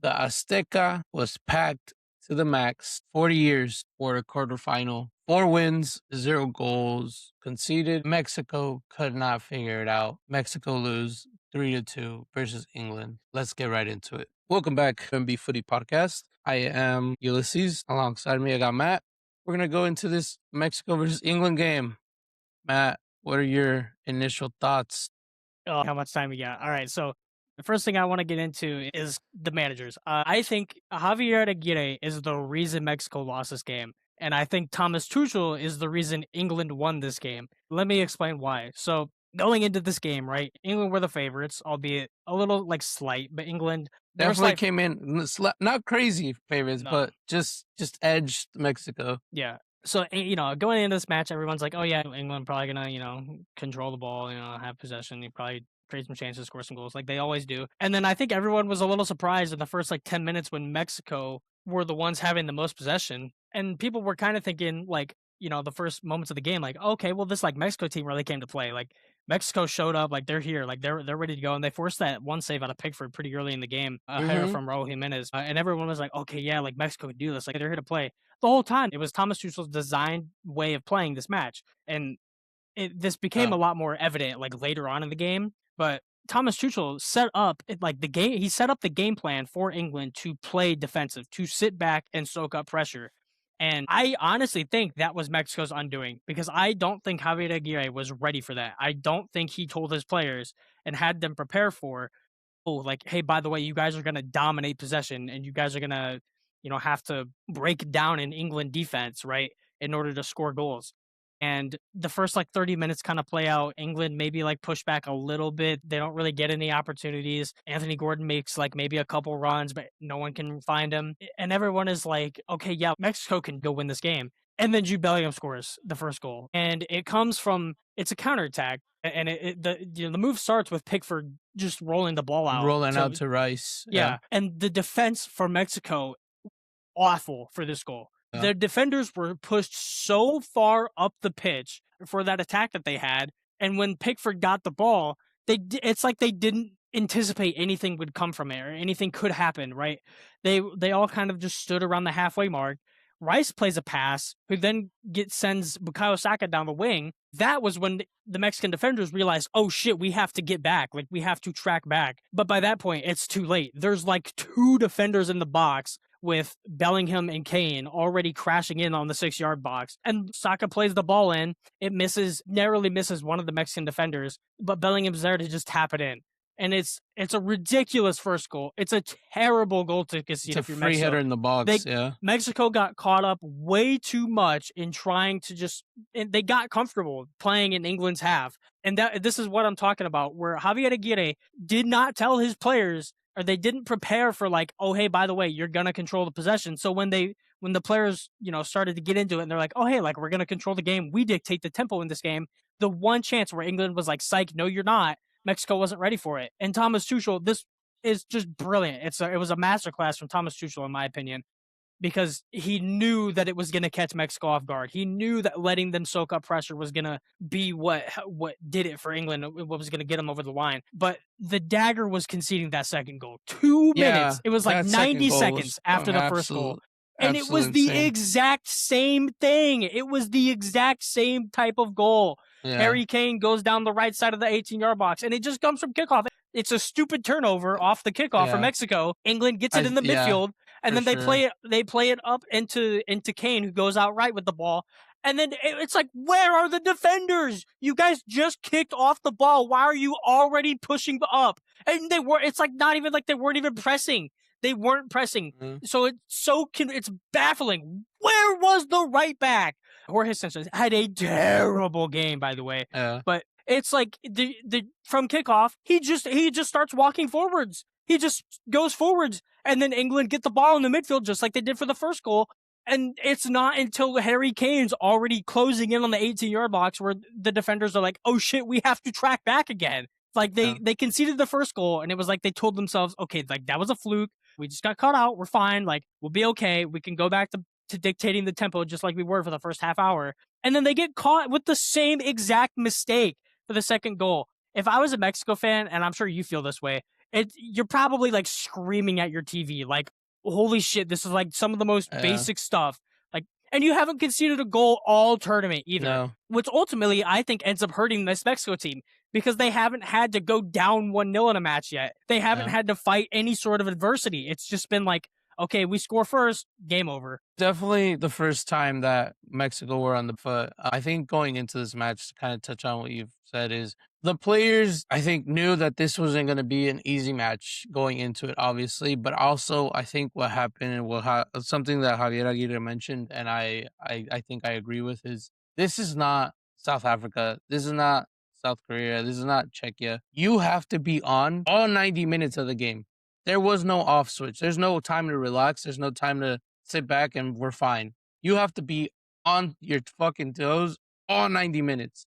The Azteca was packed to the max. 40 years for a quarterfinal. 4 wins, 0 goals conceded. Mexico could not figure it out. Mexico lose 3-2 versus England. Let's get right into it. Welcome back to MB Footy Podcast. I am Ulysses. Alongside me, I got Matt. We're going to go into this Mexico versus England game. Matt, what are your initial thoughts? Oh, how much time we got? All right, so the first thing I want to get into is the managers. I think Javier Aguirre is the reason Mexico lost this game, and I think Thomas Tuchel is the reason England won this game. Let me explain why. So going into this game, right, England were the favorites, albeit a little slight, but England definitely came in not crazy favorites, but just edged Mexico. Yeah. So, going into this match, everyone's like, oh, yeah, England probably going to, control the ball, have possession. You probably create some chances, score some goals like they always do. And then I think everyone was a little surprised in the first 10 minutes when Mexico were the ones having the most possession. And people were kind of thinking the first moments of the game, okay, well, this Mexico team really came to play. Mexico showed up, they're here, they're ready to go, and they forced that one save out of Pickford pretty early in the game, a header from Raul Jimenez, and everyone was like, okay, yeah, Mexico could do this, they're here to play. The whole time, it was Thomas Tuchel's designed way of playing this match, and this became a lot more evident later on in the game. But Thomas Tuchel set up the game. He set up the game plan for England to play defensive, to sit back and soak up pressure. And I honestly think that was Mexico's undoing, because I don't think Javier Aguirre was ready for that. I don't think he told his players and had them prepare for, hey, by the way, you guys are going to dominate possession and you guys are going to, have to break down an England defense, right, in order to score goals. And the first 30 minutes kind of play out. England maybe push back a little bit. They don't really get any opportunities. Anthony Gordon makes maybe a couple runs, but no one can find him. And everyone is like, okay, yeah, Mexico can go win this game. And then Jude Bellingham scores the first goal. And it comes from, it's a counterattack. And the move starts with Pickford just rolling the ball out. Rolling out to Rice. Yeah. And the defense for Mexico, awful for this goal. Yeah. The defenders were pushed so far up the pitch for that attack that they had, and when Pickford got the ball, it's like they didn't anticipate anything would come from it or anything could happen, right? They all kind of just stood around the halfway mark. Rice plays a pass, who then sends Bukayo Saka down the wing. That was when the Mexican defenders realized, oh shit, we have to get back. We have to track back. But by that point, it's too late. There's 2 defenders in the box with Bellingham and Kane already crashing in on the 6-yard box. And Saka plays the ball in. It narrowly misses one of the Mexican defenders, but Bellingham's there to just tap it in. And it's a ridiculous first goal. It's a terrible goal to concede. It's a free header in the box, yeah. Mexico got caught up way too much in trying to and they got comfortable playing in England's half. And this is what I'm talking about, where Javier Aguirre did not tell his players, or they didn't prepare for oh, hey, by the way, you're going to control the possession. So when the players, started to get into it and they're like, oh, hey, we're going to control the game. We dictate the tempo in this game. The one chance where England was psych, no, you're not. Mexico wasn't ready for it. And Thomas Tuchel, this is just brilliant. It was a masterclass from Thomas Tuchel, in my opinion, because he knew that it was going to catch Mexico off guard. He knew that letting them soak up pressure was going to be what did it for England, what was going to get them over the line. But the dagger was conceding that second goal. 2 minutes. It was 90 seconds after the first goal. And it was the exact same thing. It was the exact same type of goal. Yeah. Harry Kane goes down the right side of the 18-yard box, and it just comes from kickoff. It's a stupid turnover off the kickoff for Mexico. England gets it in the midfield, and then they play it up into Kane, who goes out right with the ball. And then it's where are the defenders? You guys just kicked off the ball. Why are you already pushing up? And it's not even they weren't even pressing. They weren't pressing. Mm-hmm. So it's baffling. Where was the right back? Jorge Sanchez had a terrible game, by the way. But it's from kickoff, he just starts walking forwards. He just goes forwards, and then England get the ball in the midfield just like they did for the first goal. And it's not until Harry Kane's already closing in on the 18-yard box where the defenders are like, oh shit, we have to track back again. They conceded the first goal, and it was they told themselves, okay, that was a fluke. We just got caught out. We're fine. We'll be okay. We can go back to dictating the tempo just like we were for the first half hour. And then they get caught with the same exact mistake for the second goal. If I was a Mexico fan, and I'm sure you feel this way, you're probably like screaming at your TV, like, holy shit, this is like some of the most basic stuff. Like, and you haven't conceded a goal all tournament either, No. which ultimately I think ends up hurting this Mexico team because they haven't had to go down 1-0 in a match yet. They haven't had to fight any sort of adversity. It's just been like, okay, we score first, game over. Definitely the first time that Mexico were on the foot. I think going into this match, to kind of touch on what you've said, is the players, I think, knew that this wasn't going to be an easy match going into it, obviously. But also, I think what happened and something that Javier Aguirre mentioned, and I think I agree with, is this is not South Africa. This is not South Korea. This is not Czechia. You have to be on all 90 minutes of the game. There was no off switch. There's no time to relax. There's no time to sit back and we're fine. You have to be on your fucking toes all 90 minutes.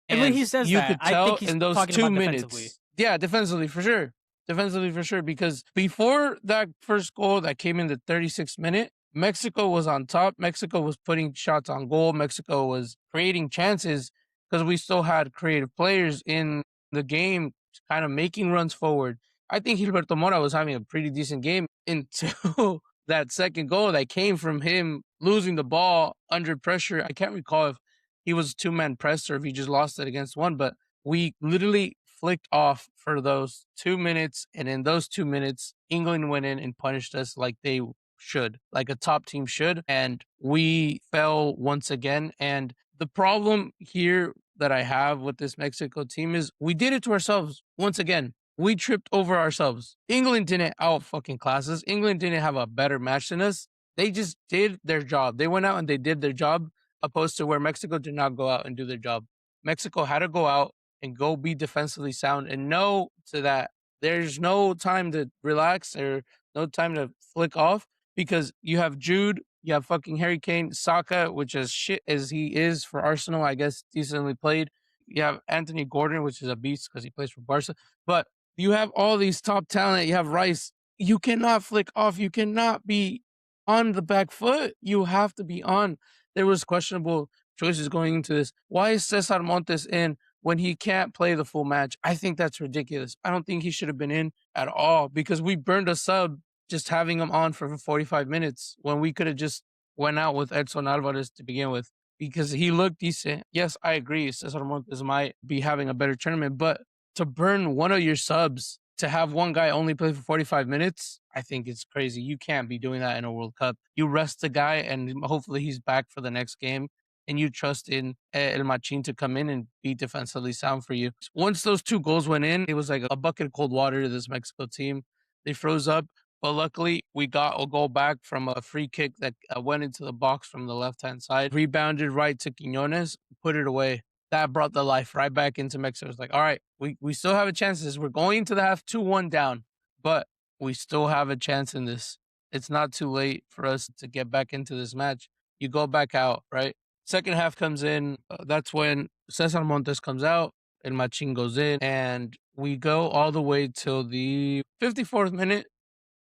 And when he says you that, could I tell think he's in those talking 2 about minutes. defensively. Yeah, defensively for sure. Defensively for sure. Because before that first goal that came in the 36th minute, Mexico was on top. Mexico was putting shots on goal. Mexico was creating chances because we still had creative players in the game kind of making runs forward. I think Gilberto Mora was having a pretty decent game until that second goal that came from him losing the ball under pressure. I can't recall if he was a two-man press or if he just lost it against one, but we literally flicked off for those 2 minutes. And in those 2 minutes, England went in and punished us like they should, like a top team should. And we fell once again. And the problem here that I have with this Mexico team is we did it to ourselves once again. We tripped over ourselves. England didn't out fucking class us. England didn't have a better match than us. They just did their job. They went out and they did their job, opposed to where Mexico did not go out and do their job. Mexico had to go out and go be defensively sound and know to that there's no time to relax or no time to flick off because you have Jude, you have fucking Harry Kane, Saka, which as shit as he is for Arsenal, I guess decently played. You have Anthony Gordon, which is a beast because he plays for Barca. But you have all these top talent. You have Rice. You cannot flick off. You cannot be on the back foot. You have to be on. There was questionable choices going into this. Why is Cesar Montes in when he can't play the full match? I think that's ridiculous. I don't think he should have been in at all because we burned a sub just having him on for 45 minutes when we could have just went out with Edson Alvarez to begin with because he looked decent. Yes, I agree. Cesar Montes might be having a better tournament, but to burn one of your subs to have one guy only play for 45 minutes, I think it's crazy. You can't be doing that in a World Cup. You rest the guy and hopefully he's back for the next game and you trust in El Machin to come in and be defensively sound for you. Once those 2 goals went in, it was like a bucket of cold water to this Mexico team. They froze up, but luckily we got a goal back from a free kick that went into the box from the left-hand side, rebounded right to Quiñones, put it away. That brought the life right back into Mexico. It's like, all right, we still have a chance. We're going to the half 2-1 down, but we still have a chance in this. It's not too late for us to get back into this match. You go back out, right? Second half comes in. That's when Cesar Montes comes out and Machin goes in, and we go all the way till the 54th minute.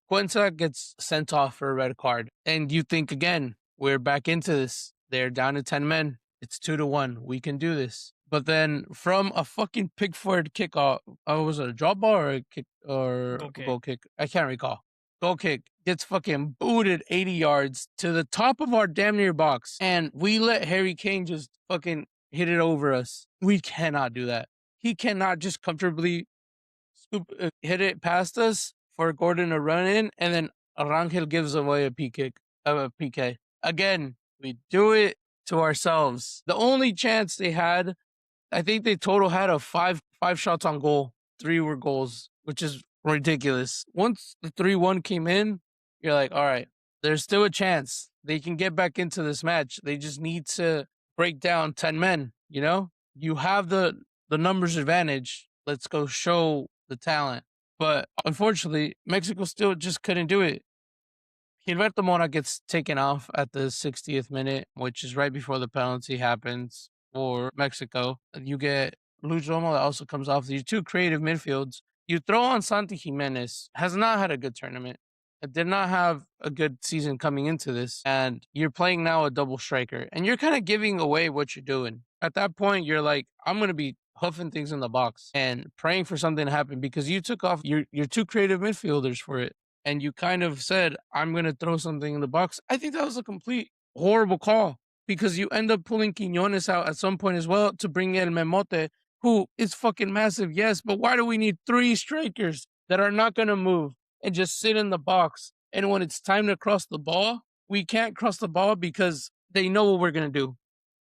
Cuenca gets sent off for a red card. And you think again, we're back into this. They're down to 10 men. It's 2-1. We can do this. But then from a fucking Pickford kickoff, was it a drop ball or a kick or goal kick? I can't recall. Goal kick gets fucking booted 80 yards to the top of our damn near box. And we let Harry Kane just fucking hit it over us. We cannot do that. He cannot just comfortably hit it past us for Gordon to run in, and then Arangel gives away a PK. Again, we do it to ourselves. The only chance they had, I think they total had a five shots on goal. 3 were goals, which is ridiculous. Once the 3-1 came in, you're like, all right, there's still a chance. They can get back into this match. They just need to break down 10 men, you know? You have the numbers advantage. Let's go show the talent. But unfortunately, Mexico still just couldn't do it. Gilberto Mora gets taken off at the 60th minute, which is right before the penalty happens for Mexico. You get Luis Romo that also comes off. These 2 creative midfields. You throw on Santi Jiménez, has not had a good tournament. It did not have a good season coming into this. And you're playing now a double striker. And you're kind of giving away what you're doing. At that point, you're like, I'm going to be huffing things in the box and praying for something to happen because you took off your two creative midfielders for it. And you kind of said, I'm going to throw something in the box. I think that was a complete horrible call because you end up pulling Quiñones out at some point as well to bring El Memote, who is fucking massive, yes, but why do we need 3 strikers that are not going to move and just sit in the box? And when it's time to cross the ball, we can't cross the ball because they know what we're going to do.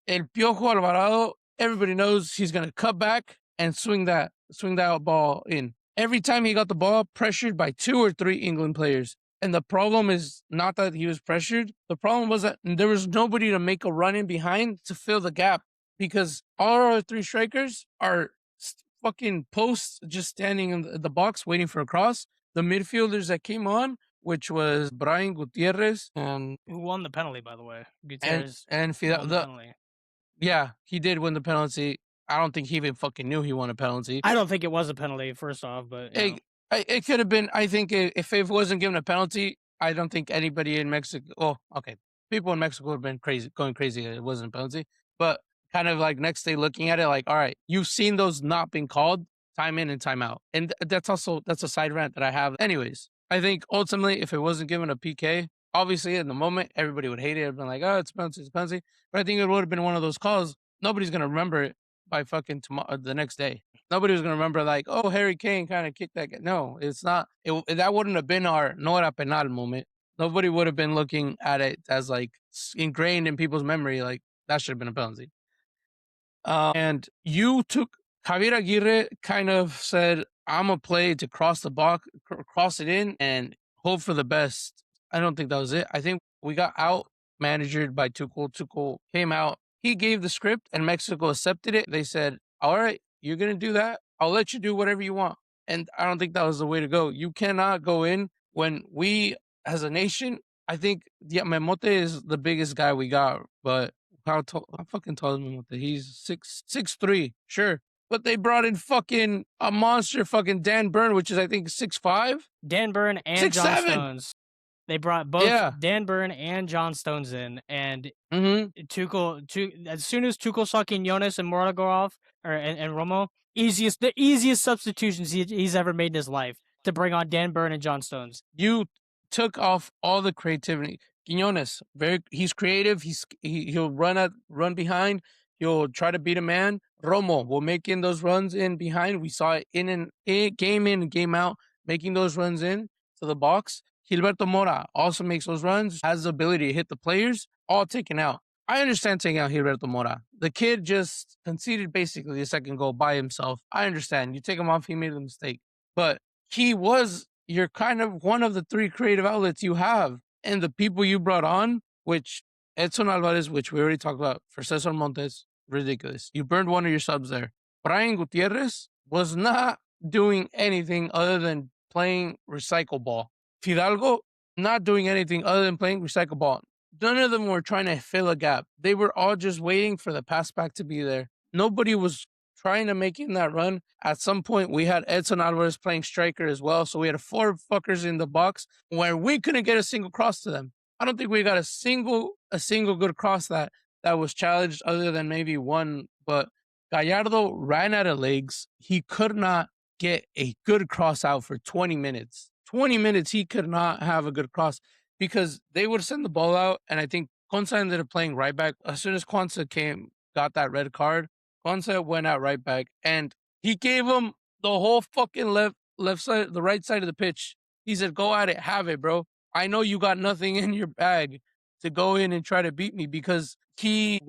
El Piojo Alvarado, everybody knows he's going to cut back and swing that ball in. Every time he got the ball, pressured by 2 or 3 England players. And the problem is not that he was pressured. The problem was that there was nobody to make a run in behind to fill the gap because all our 3 strikers are fucking posts just standing in the box waiting for a cross. The midfielders that came on, which was Brian Gutierrez and Who won the penalty, by the way? Gutierrez and Fidel, won the penalty. yeah, he did win the penalty. I don't think he even fucking knew he won a penalty. I don't think it was a penalty, first off, but you know. It could have been. I think if it wasn't given a penalty, I don't think anybody in Mexico. Oh, okay, people in Mexico would have been going crazy. It wasn't a penalty, but kind of like next day looking at it, like, all right, you've seen those not being called time in and time out, and that's a side rant that I have. Anyways, I think ultimately, if it wasn't given a PK, obviously in the moment everybody would hate it. It'd been like, oh, it's penalty, it's penalty. But I think it would have been one of those calls. Nobody's gonna remember it by fucking tomorrow, the next day. Nobody was going to remember like, oh, Harry Kane kind of kicked that guy. No, it's not. That wouldn't have been our no era penal moment. Nobody would have been looking at it as like ingrained in people's memory. Like that should have been a penalty. And you took Javier Aguirre kind of said, I'm going to play to cross the box, cross it in and hope for the best. I don't think that was it. I think we got out managered by Tuchel. Tuchel came out. He gave the script and Mexico accepted it. They said, all right, you're going to do that. I'll let you do whatever you want. And I don't think that was the way to go. You cannot go in when we, as a nation, I think Memote is the biggest guy we got. But how fucking tall is Memote? He's 6'3", sure. But they brought in fucking a monster fucking Dan Burn, which is, I think, 6'5". Dan Burn and John Stones. They brought both Dan Burn and John Stones in, and Tuchel, as soon as Tuchel saw Quiñones and Morata go off, and Romo, the easiest substitutions he's ever made in his life to bring on Dan Burn and John Stones. You took off all the creativity. Quiñones, he's creative. He'll run behind. He'll try to beat a man. Romo will make in those runs in behind. We saw it game in and game out, making those runs in to the box. Gilberto Mora also makes those runs, has the ability to hit the players, all taken out. I understand taking out Gilberto Mora. The kid just conceded basically the second goal by himself. I understand. You take him off, he made a mistake. But you're kind of one of the 3 creative outlets you have. And the people you brought on, which Edson Alvarez, which we already talked about, for Cesar Montes, ridiculous. You burned one of your subs there. Brian Gutierrez was not doing anything other than playing recycle ball. Fidalgo, not doing anything other than playing recycle ball. None of them were trying to fill a gap. They were all just waiting for the pass back to be there. Nobody was trying to make in that run. At some point, we had Edson Alvarez playing striker as well. So we had 4 fuckers in the box where we couldn't get a single cross to them. I don't think we got a single good cross that was challenged other than maybe one. But Gallardo ran out of legs. He could not get a good cross out for 20 minutes. 20 minutes, he could not have a good cross because they would send the ball out. And I think Consa ended up playing right back. As soon as Consa got that red card, Consa went out right back and he gave him the whole fucking left side, the right side of the pitch. He said, go at it, have it, bro. I know you got nothing in your bag to go in and try to beat me because he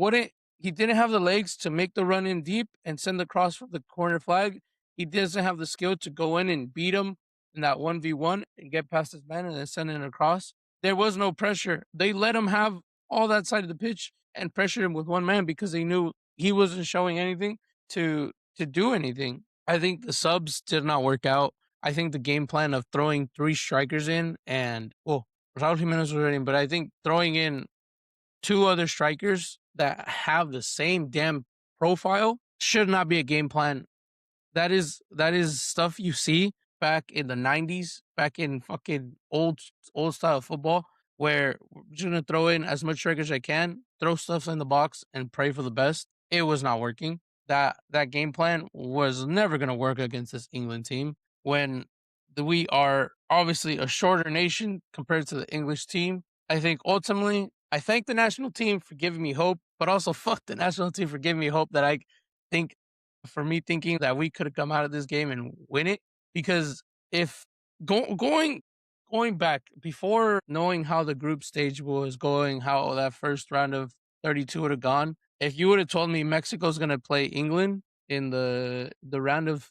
didn't have the legs to make the run in deep and send the cross from the corner flag. He doesn't have the skill to go in and beat him in that 1v1 and get past his man and then send it across. There was no pressure. They let him have all that side of the pitch and pressured him with one man because they knew he wasn't showing anything to do anything. I think the subs did not work out. I think the game plan of throwing 3 strikers in and, Raul Jimenez was ready, but I think throwing in 2 other strikers that have the same damn profile should not be a game plan. That is stuff you see back in the 90s, back in fucking old style football, where we're just going to throw in as much strikers as I can, throw stuff in the box, and pray for the best. It was not working. that game plan was never going to work against this England team when we are obviously a shorter nation compared to the English team. I think ultimately, I thank the national team for giving me hope, but also fuck the national team for giving me hope that I think for me thinking that we could have come out of this game and win it. Because if going back before knowing how the group stage was going, how that first round of 32 would have gone, if you would have told me Mexico's going to play England in the round of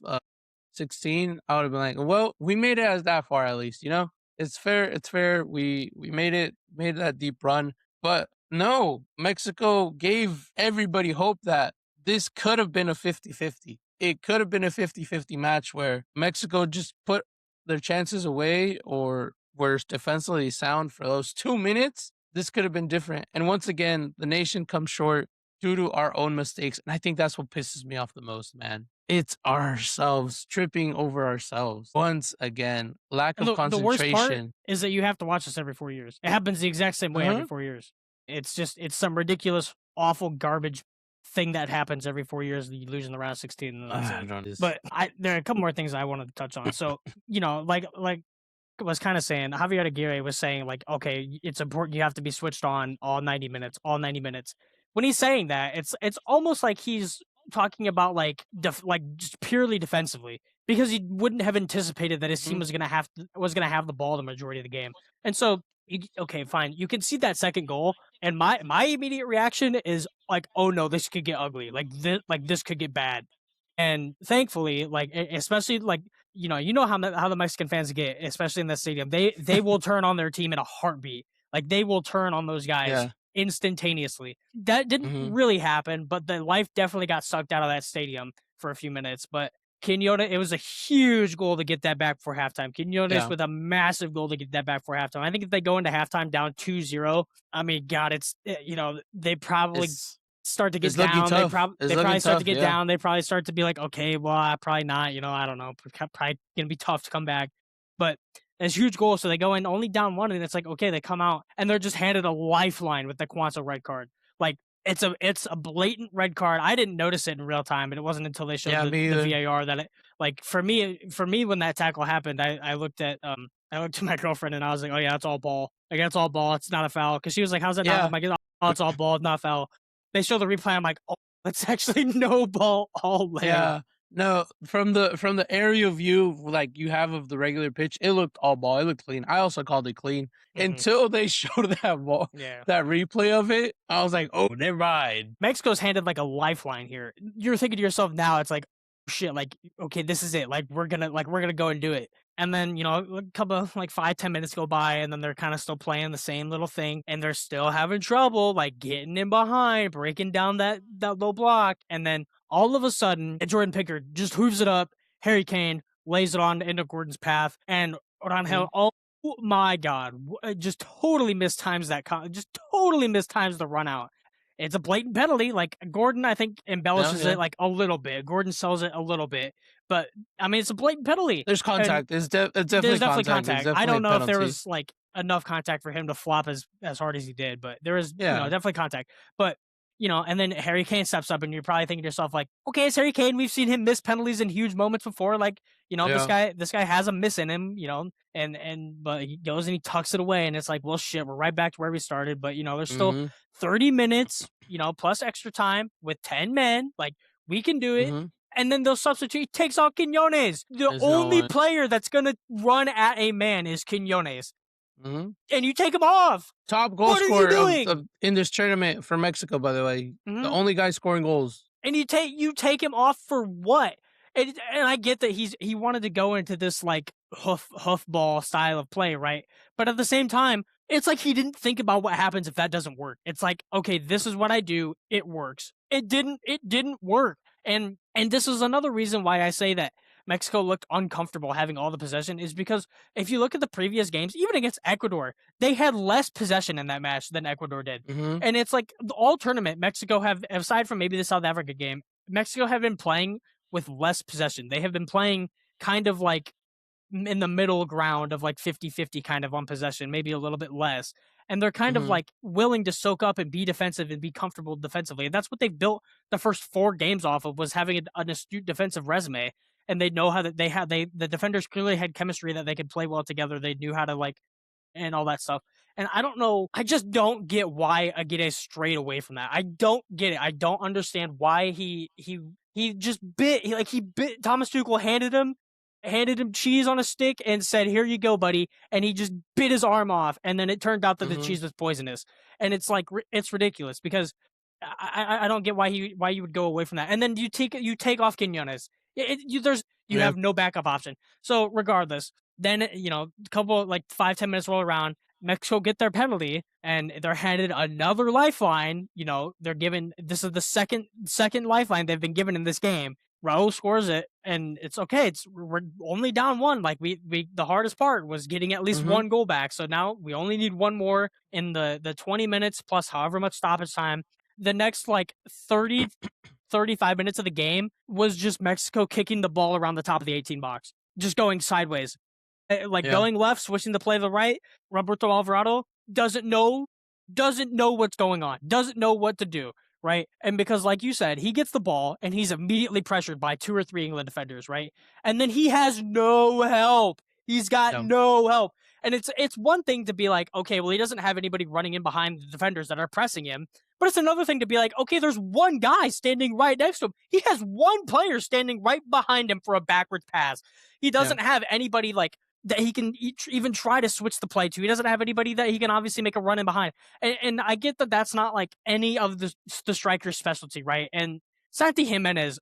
16, I would have been like, well, we made it as that far at least, you know? It's fair. It's fair. We made that deep run. But no, Mexico gave everybody hope that this could have been a 50-50. It could have been a 50-50 match where Mexico just put their chances away or were defensively sound for those 2 minutes. This could have been different. And once again, the nation comes short due to our own mistakes. And I think that's what pisses me off the most, man. It's ourselves tripping over ourselves. Once again, lack of concentration. The worst part is that you have to watch this every 4 years. It happens the exact same way every 4 years. It's some ridiculous, awful garbage thing that happens every 4 years. You lose in the round of 16. And but there are a couple more things I wanted to touch on. So, like was kind of saying, Javier Aguirre was saying, like, okay, it's important you have to be switched on all 90 minutes. When he's saying that, it's almost like he's talking about like just purely defensively, because he wouldn't have anticipated that his team was gonna have the ball the majority of the game. And so, okay, fine, you can see that second goal, and my immediate reaction is like, oh no, this could get ugly, like this could get bad. And thankfully, like, especially like you know how the Mexican fans get, especially in the stadium, they will turn on their team in a heartbeat. Like, they will turn on those guys instantaneously. That didn't really happen, but the life definitely got sucked out of that stadium for a few minutes. But Quiñones, it was a huge goal to get that back before halftime. Quiñones with a massive goal to get that back before halftime. I think if they go into halftime down 2-0, I mean, God, it's they probably start to get down. They probably start to get down. They probably start to be like, okay, well, probably not. I don't know. Probably gonna be tough to come back. But it's a huge goal, so they go in only down 1, and it's like, okay, they come out and they're just handed a lifeline with the Quinto red card. Like, it's a blatant red card. I didn't notice it in real time, but it wasn't until they showed the VAR that it, like, for me when that tackle happened, I looked at my girlfriend and I was like, oh yeah, it's all ball. Like, that's all ball. It's not a foul. Because she was like, how's that not? I'm like, oh, it's all ball. It's not a foul. They show the replay. I'm like, oh, it's actually no ball all land. Yeah. No, from the aerial view like you have of the regular pitch, it looked all ball. It looked clean. I also called it clean until they showed that ball, that replay of it. I was like, oh, never mind. Mexico's handed like a lifeline here. You're thinking to yourself now, it's like, shit, like, okay, this is it. Like, we're gonna go and do it. And then, a couple of 5-10 minutes go by, and then they're kind of still playing the same little thing, and they're still having trouble, like, getting in behind, breaking down that low block. And then all of a sudden, Jordan Pickard just hooves it up. Harry Kane lays it on into Gordon's path, and Orangel, oh my God, just totally mistimes the run out. It's a blatant penalty. Like, Gordon, I think, embellishes it like a little bit. Gordon sells it a little bit, but I mean, it's a blatant penalty. There's contact. There's definitely contact. I don't know if there was like enough contact for him to flop as hard as he did, but there is definitely contact. But and then Harry Kane steps up, and you're probably thinking to yourself, like, okay, it's Harry Kane. We've seen him miss penalties in huge moments before. Like, this guy has a miss in him, but he goes and he tucks it away, and it's like, well, shit, we're right back to where we started. But, there's still 30 minutes, plus extra time with 10 men. Like, we can do it. And then they'll substitute. He takes out Quiñones. The only player that's going to run at a man is Quiñones. And you take him off. Top goal scorer in this tournament for Mexico, by the way. The only guy scoring goals. And you take him off for what? And I get that he wanted to go into this like hoof ball style of play, right? But at the same time, it's like he didn't think about what happens if that doesn't work. It's like, okay, this is what I do. It works. It didn't work. And this is another reason why I say that Mexico looked uncomfortable having all the possession, is because if you look at the previous games, even against Ecuador, they had less possession in that match than Ecuador did. And it's like all tournament, Mexico have, aside from maybe the South Africa game, Mexico have been playing with less possession. They have been playing kind of like in the middle ground of like 50-50 kind of on possession, maybe a little bit less. and they're kind of like willing to soak up and be defensive and be comfortable defensively. And that's what they've built the first 4 games off of, was having an astute defensive resume. And they know how that the defenders clearly had chemistry that they could play well together. They knew how to like, and all that stuff. And I don't know. I just don't get why Aguirre strayed away from that. I don't get it. I don't understand why he just bit. He bit. Thomas Tuchel handed him cheese on a stick and said, "Here you go, buddy." And he just bit his arm off. And then it turned out that the cheese was poisonous. And it's like, it's ridiculous, because I don't get why you would go away from that. And then you take off Quiñones. You have no backup option. So regardless, then, a couple, like 5-10 minutes roll around, Mexico get their penalty, and they're handed another lifeline. They're given, this is the second lifeline they've been given in this game. Raul scores it, and it's okay. We're only down 1. Like the hardest part was getting at least 1 goal back. So now we only need 1 more in the 20 minutes plus however much stoppage time. The next like 35 minutes of the game was just Mexico kicking the ball around the top of the 18 box, just going sideways. Going left, switching the play to the right. Roberto Alvarado doesn't know what's going on, doesn't know what to do, right? And because, like you said, he gets the ball and he's immediately pressured by 2 or 3 England defenders, right? And then he has no help. He's got no help. And it's one thing to be like, okay, well, he doesn't have anybody running in behind the defenders that are pressing him. But it's another thing to be like, okay, there's one guy standing right next to him. He has one player standing right behind him for a backwards pass. He doesn't have anybody like that he can even try to switch the play to. He doesn't have anybody that he can obviously make a run in behind. And I get that that's not like any of the striker's specialty, right? And Santi Jiménez,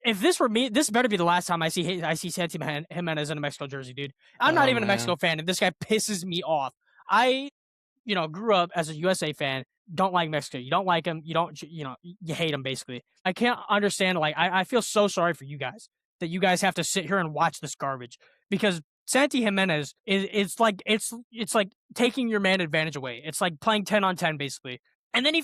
if this were me, this better be the last time I see Santi Jiménez in a Mexico jersey, dude. I'm not even a Mexico fan, and this guy pisses me off. I, grew up as a USA fan. Don't like Mexico. You don't like him. You hate him, basically. I can't understand. Like, I feel so sorry for you guys that you guys have to sit here and watch this garbage, because Santi Jiménez it's like taking your man advantage away. It's like playing 10-on-10, basically. And then he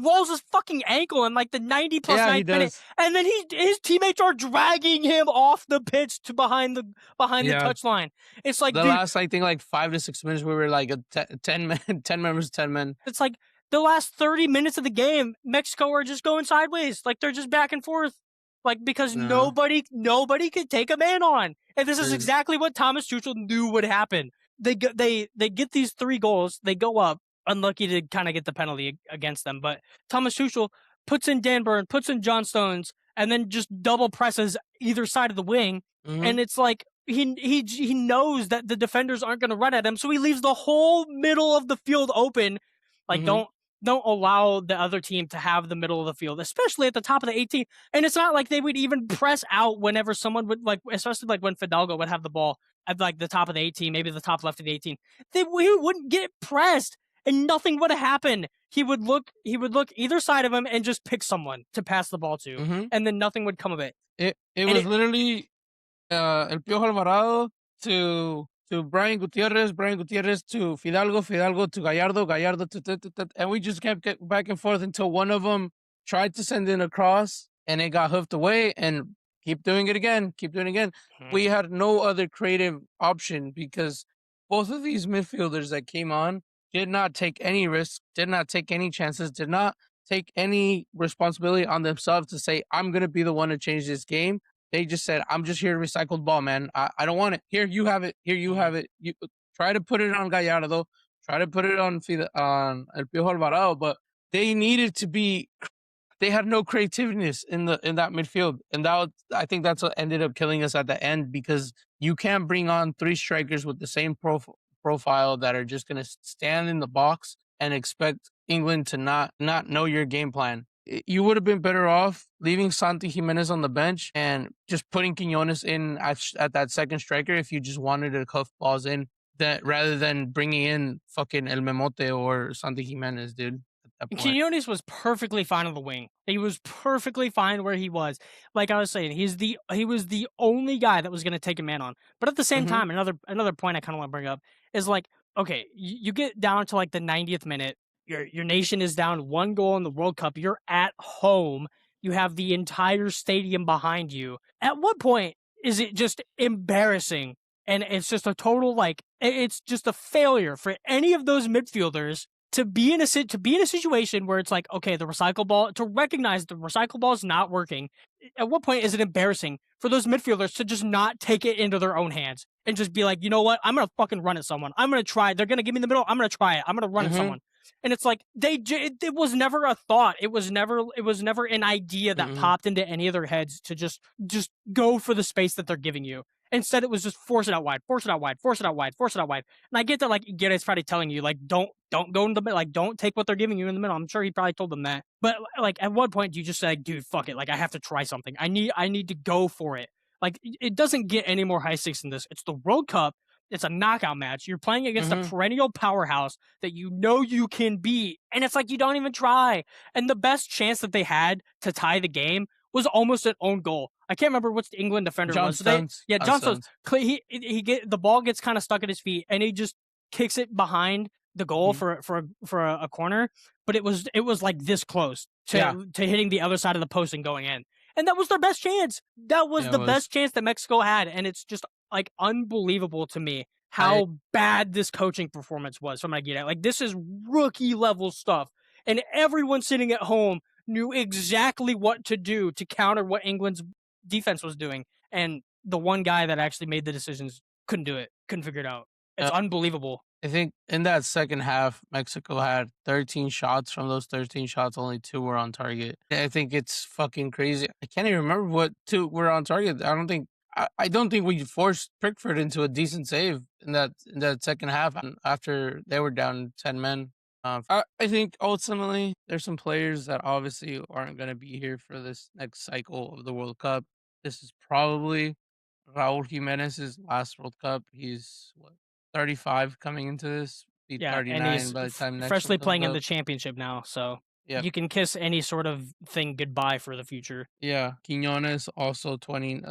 rolls his fucking ankle in like the 90 plus 9 minute, and then his teammates are dragging him off the pitch to behind the touchline. It's like the last, I think, like 5 to 6 minutes, we were like 10 members, 10 men. It's like the last 30 minutes of the game, Mexico are just going sideways, like they're just back and forth, like because nobody could take a man on, and this is exactly what Thomas Tuchel knew would happen. They get these 3 goals, they go up. Unlucky to kind of get the penalty against them, but Thomas Tuchel puts in Dan Burn, puts in John Stones, and then just double presses either side of the wing, and it's like he knows that the defenders aren't going to run at him, so he leaves the whole middle of the field open. Like don't allow the other team to have the middle of the field, especially at the top of the 18. And it's not like they would even press out whenever someone would, like, especially like when Fidalgo would have the ball at like the top of the 18, maybe the top left of the 18. He wouldn't get pressed. And nothing would happen. He would look either side of him and just pick someone to pass the ball to, and then nothing would come of it. It was literally El Piojo Alvarado to Brian Gutierrez to Fidalgo to Gallardo to and we just kept back and forth until one of them tried to send in a cross and it got hoofed away, and keep doing it again. We had no other creative option, because both of these midfielders that came on did not take any risks, did not take any chances, did not take any responsibility on themselves to say, I'm going to be the one to change this game. They just said, I'm just here to recycle the ball, man. I don't want it. Here, you have it. You try to put it on Gallardo, try to put it on El Piojo Alvarado, but they needed to be, they had no creativeness in that midfield. And I think that's what ended up killing us at the end, because you can't bring on 3 strikers with the same profile that are just going to stand in the box and expect England to not know your game plan. You would have been better off leaving Santi Jiménez on the bench and just putting Quiñones in at that second striker if you just wanted to cuff balls in, that rather than bringing in fucking El Memote or Santi Jiménez, dude. Quiñones was perfectly fine on the wing. He was perfectly fine where he was. Like I was saying, he was the only guy that was going to take a man on. But at the same time, another point I kind of want to bring up is like, okay, you get down to like the 90th minute. Your nation is down 1 goal in the World Cup. You're at home. You have the entire stadium behind you. At what point is it just embarrassing And it's just a total, like, it's just a failure for any of those midfielders to be in a situation where it's like, okay, the recycle ball, to recognize the recycle ball is not working. At what point is it embarrassing for those midfielders to just not take it into their own hands and just be like, you know what, I'm gonna fucking run at someone. I'm gonna try. They're gonna give me the middle. I'm gonna try it. I'm gonna run at Mm-hmm. someone. And it's like it was never a thought. It was never an idea that Mm-hmm. popped into any of their heads to just go for the space that they're giving you. Instead, it was just force it out wide, force it out wide, force it out wide, force it out wide. And I get that, like, Aguirre's probably telling you, like, don't go in the middle, like, don't take what they're giving you in the middle. I'm sure he probably told them that. But like, at what point do you just say, like, dude, fuck it, like, I have to try something. I need to go for it. Like, it doesn't get any more high stakes than this. It's the World Cup. It's a knockout match. You're playing against a Mm-hmm. perennial powerhouse that you know you can beat, and it's like you don't even try. And the best chance that they had to tie the game was almost an own goal. I can't remember which the England defender John was. So they, Stones. yeah, John John Stones. Stones. The ball gets kind of stuck at his feet, and he just kicks it behind the goal Mm-hmm. for a corner. But it was like this close Yeah. to hitting the other side of the post and going in. And that was their best chance. That was Yeah, it the was. best chance that Mexico had, and it's just like unbelievable to me I how bad this coaching performance was from Aguirre. Like, this is rookie level stuff, and everyone sitting at home knew exactly what to do to counter what England's defense was doing. And the one guy that actually made the decisions couldn't do it, couldn't figure it out. It's unbelievable. I think in that second half, Mexico had 13 shots. From those 13 shots, only 2 were on target. I think it's fucking crazy. I can't even remember what 2 were on target. I don't think we forced Pickford into a decent save in that second half after they were down 10 men. I think ultimately there's some players that obviously aren't going to be here for this next cycle of the World Cup. This is probably Raul Jimenez's last World Cup. He's what, 35 coming into this, be Yeah, and 39 he's by the time next one freshly comes playing in up. the championship now, so Yep. you can kiss any sort of thing goodbye for the future. Yeah. Quiñones also 29,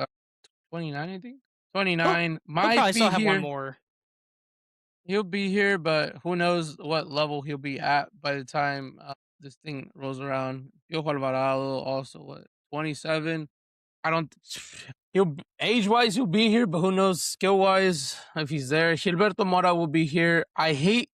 I think. He'll 29 he'll might probably still be have one here. more. He'll be here, but who knows what level he'll be at by the time this thing rolls around. Piojo Alvarado also what, 27. I don't. He'll age wise he'll be here, but who knows skill wise if he's there. Gilberto Mora will be here. I hate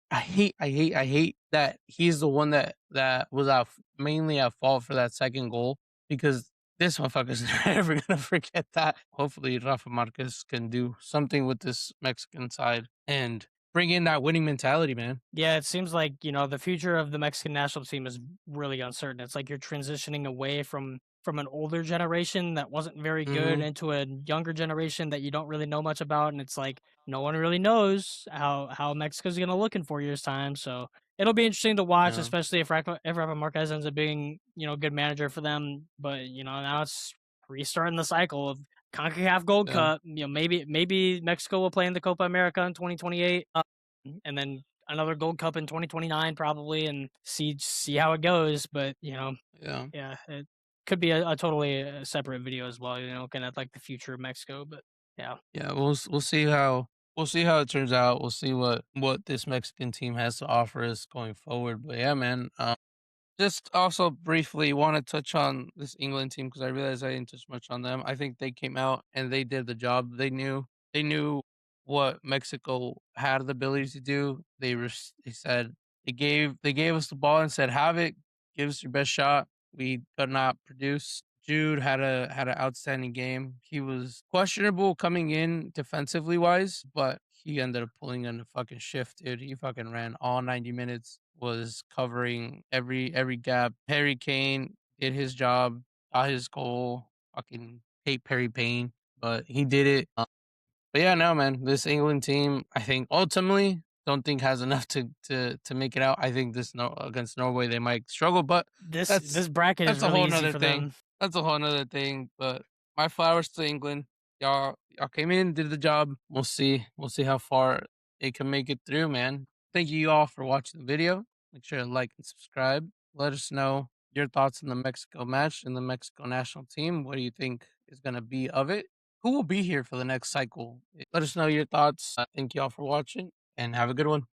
that he's the one that was mainly at fault for that second goal, because this motherfucker's never gonna forget that. Hopefully, Rafa Marquez can do something with this Mexican side and bring in that winning mentality, man. Yeah, it seems like, the future of the Mexican national team is really uncertain. It's like you're transitioning away from an older generation that wasn't very good Hmm. into a younger generation that you don't really know much about, and it's like no one really knows how Mexico's going to look in 4 years time. So it'll be interesting to watch, Yeah, especially if Rafa Marquez ends up being, a good manager for them. But now it's restarting the cycle of CONCACAF Gold yeah, Cup. Maybe Mexico will play in the Copa America in 2028, and then another Gold Cup in 2029 probably, and see how it goes. But yeah. yeah, it could be a totally separate video as well. Looking at like the future of Mexico, but yeah. Yeah, we'll see how it turns out. We'll see what this Mexican team has to offer us going forward. But yeah, man. Just also briefly want to touch on this England team because I realized I didn't touch much on them. I think they came out and they did the job. They knew what Mexico had the ability to do. They said they gave us the ball and said, "Have it, give us your best shot." We could not produce. Jude had an outstanding game. He was questionable coming in defensively wise, but he ended up pulling in a fucking shift, dude. He fucking ran all 90 minutes, was covering every gap. Harry Kane did his job, got his goal. Fucking hate Perry Payne, but he did it. But yeah, no, man, this England team, I think ultimately don't think has enough to make it out. I think this no against Norway they might struggle, but This that's this bracket is that's a really whole easy nother for thing. them. That's a whole nother thing. But my flowers to England. Y'all came in, did the job. We'll see. We'll see how far they can make it through, man. Thank you all for watching the video. Make sure to like and subscribe. Let us know your thoughts on the Mexico match and the Mexico national team. What do you think is going to be of it? Who will be here for the next cycle? Let us know your thoughts. Thank you all for watching and have a good one.